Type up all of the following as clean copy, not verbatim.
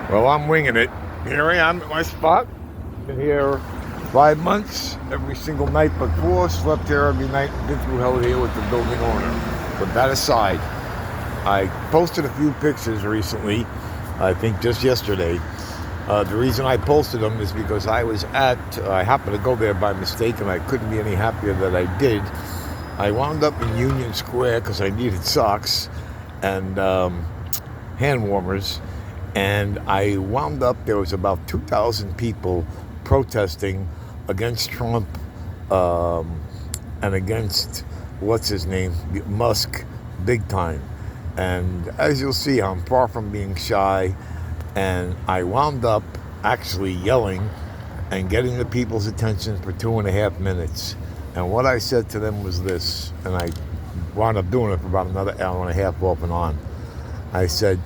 Well, I'm winging it. Here I am at my spot. Been here 5 months, every single night but four. Slept here every night. Been through hell here with the building owner. But that aside, I posted a few pictures recently, I think just yesterday. The reason I posted them is because I happened to go there by mistake and I couldn't be any happier that I did. I wound up in Union Square because I needed socks and hand warmers. And I wound up, there was about 2,000 people protesting against Trump and against, what's his name, Musk, big time. And as you'll see, I'm far from being shy. And I wound up actually yelling and getting the people's attention for 2.5 minutes. And what I said to them was this, and I wound up doing it for about another hour and a half off and on. I said,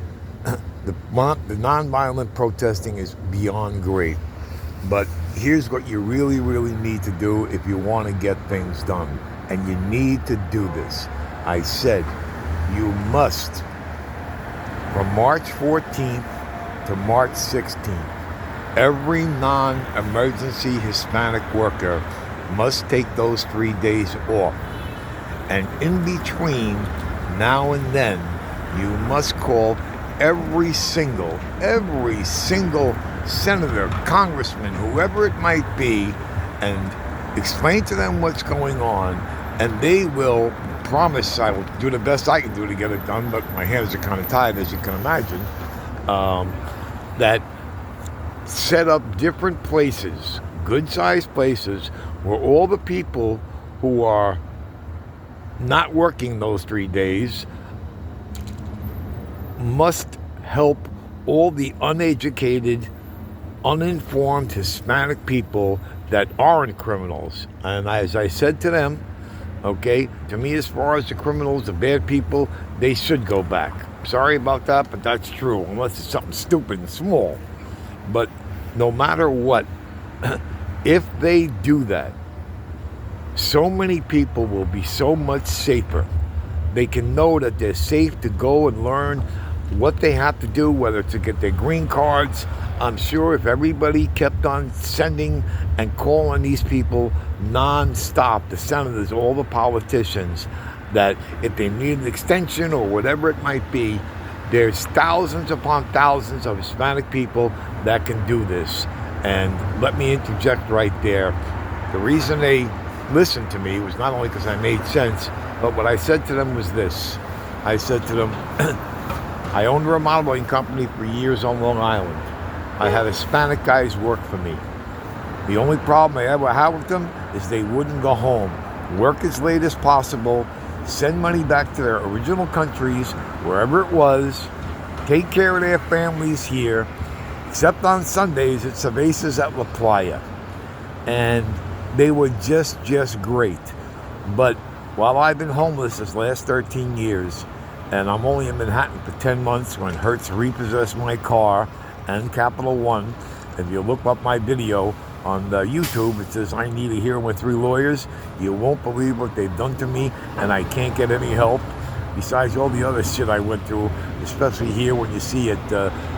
the nonviolent protesting is beyond great, but here's what you really, really need to do if you want to get things done. And you need to do this. I said, you must, from March 14th to March 16th, every non-emergency Hispanic worker must take those 3 days off. And in between now and then, you must call every single senator, congressman, whoever it might be, and explain to them what's going on, and they will promise I will do the best I can do to get it done, but my hands are kind of tied, as you can imagine, that set up different places, good-sized places, where all the people who are not working those 3 days must help all the uneducated, uninformed Hispanic people that aren't criminals. And as I said to them, okay, to me, as far as the criminals, the bad people, they should go back. Sorry about that, but that's true, unless it's something stupid and small. But no matter what, if they do that, so many people will be so much safer. They can know that they're safe to go and learn what they have to do, whether to get their green cards. I'm sure if everybody kept on sending and calling these people non-stop, the senators, all the politicians, that if they need an extension or whatever it might be, there's thousands upon thousands of Hispanic people that can do this. And let me interject right there. The reason they listened to me was not only because I made sense, but what I said to them was this. I said to them, I owned a remodeling company for years on Long Island. I had Hispanic guys work for me. The only problem I ever had with them is they wouldn't go home, work as late as possible, send money back to their original countries, wherever it was, take care of their families here, except on Sundays at Cervezas at La Playa. And they were just great. But while I've been homeless this last 13 years, and I'm only in Manhattan for 10 months when Hertz repossessed my car and Capital One. If you look up my video on YouTube, it says I need a hearing with 3 lawyers. You won't believe what they've done to me, and I can't get any help. Besides all the other shit I went through, especially here when you see at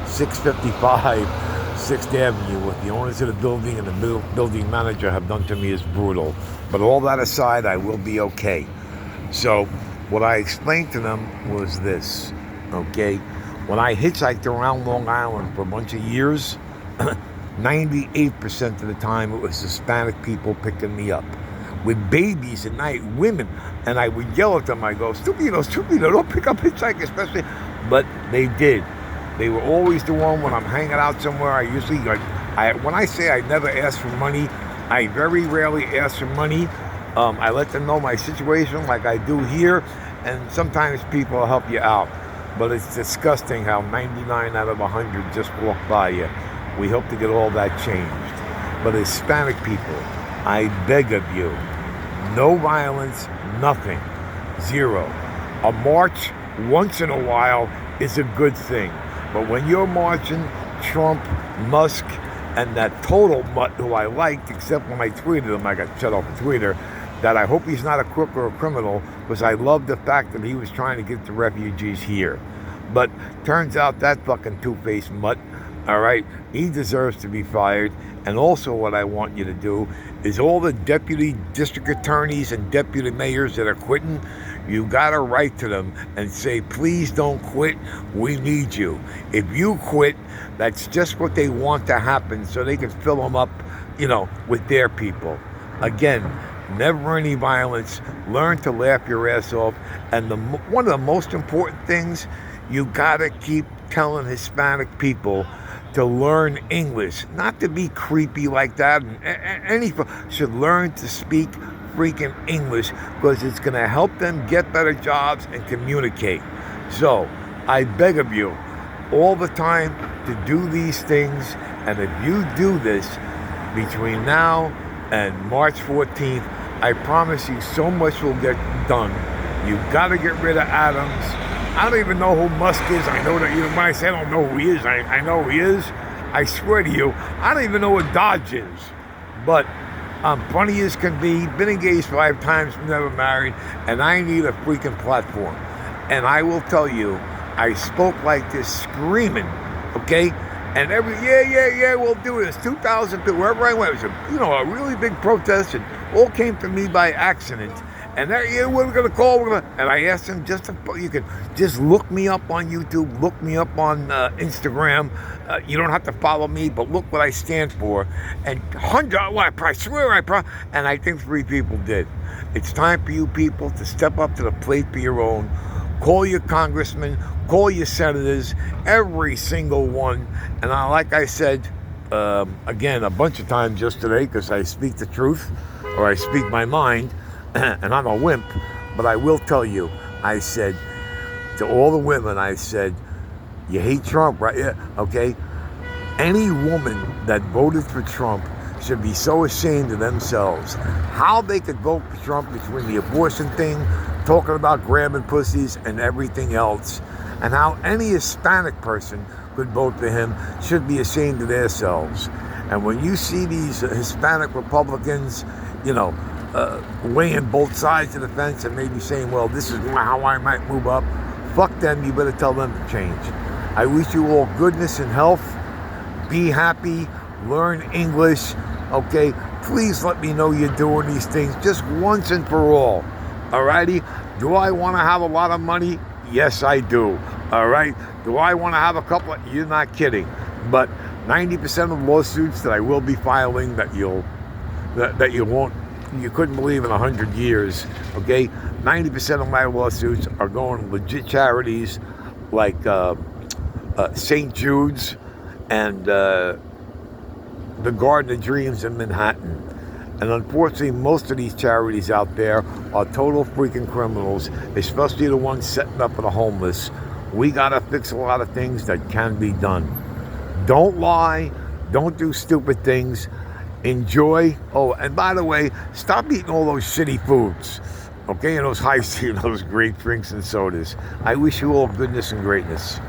655 6th Avenue, what the owners of the building and the building manager have done to me is brutal. But all that aside, I will be okay. So what I explained to them was this, okay? When I hitchhiked around Long Island for a bunch of years, 98% of the time it was Hispanic people picking me up with babies at night, women, and I would yell at them. I go, stupido, don't pick up hitchhikers, especially. But they did. They were always the one when I'm hanging out somewhere. When I say I never ask for money, I very rarely ask for money. I let them know my situation like I do here, and sometimes people will help you out. But it's disgusting how 99 out of 100 just walk by you. We hope to get all that changed. But Hispanic people, I beg of you, no violence, nothing, 0. A march once in a while is a good thing. But when you're marching Trump, Musk, and that total mutt who I liked, except when I tweeted him, I got shut off of Twitter, that I hope he's not a crook or a criminal, because I love the fact that he was trying to get the refugees here. But turns out that fucking two-faced mutt All right, he deserves to be fired. And also, what I want you to do is all the deputy district attorneys and deputy mayors that are quitting, you got to write to them and say, please don't quit. We need you. If you quit, that's just what they want to happen so they can fill them up, with their people. Again, never any violence. Learn to laugh your ass off. And one of the most important things, you got to keep telling Hispanic people to learn English, not to be creepy like that. Any should learn to speak freaking English because it's going to help them get better jobs and communicate. So I beg of you all the time to do these things. And if you do this between now and March 14th, I promise you so much will get done. You got to get rid of Adams. I don't even know who Musk is. I know that when I say I don't know who he is, I know who he is. I swear to you, I don't even know what Dodge is. But I'm funny as can be, been engaged 5 times, never married, and I need a freaking platform. And I will tell you, I spoke like this screaming, okay? And we'll do this. 2,000 people, wherever I went, it was a really big protest, and all came to me by accident. And we're going to call, and I asked them you can just look me up on YouTube, look me up on Instagram. You don't have to follow me, but look what I stand for. And and I think 3 people did. It's time for you people to step up to the plate for your own. Call your congressmen, call your senators, every single one. And like I said, again, a bunch of times yesterday, because I speak the truth, or I speak my mind, and I'm a wimp, but I will tell you, I said to all the women, I said, you hate Trump, right? Yeah, okay. Any woman that voted for Trump should be so ashamed of themselves. How they could vote for Trump between the abortion thing, talking about grabbing pussies and everything else, and how any Hispanic person could vote for him should be ashamed of themselves. And when you see these Hispanic Republicans, weighing both sides of the fence and maybe saying, well, this is how I might move up, fuck them, you better tell them to change. I wish you all goodness and health. Be happy, learn English, okay? Please let me know you're doing these things just once and for all, alrighty? Do I want to have a lot of money? Yes, I do, alright? Do I want to have a couple you're not kidding, but 90% of lawsuits that I will be filing that you couldn't believe in 100 years, okay? 90% of my lawsuits are going to legit charities like St. Jude's and the Garden of Dreams in Manhattan. And unfortunately, most of these charities out there are total freaking criminals, especially the ones setting up for the homeless. We got to fix a lot of things that can be done. Don't lie. Don't do stupid things. Enjoy. Oh, and by the way, stop eating all those shitty foods, okay? And those high C, those great drinks and sodas. I wish you all goodness and greatness.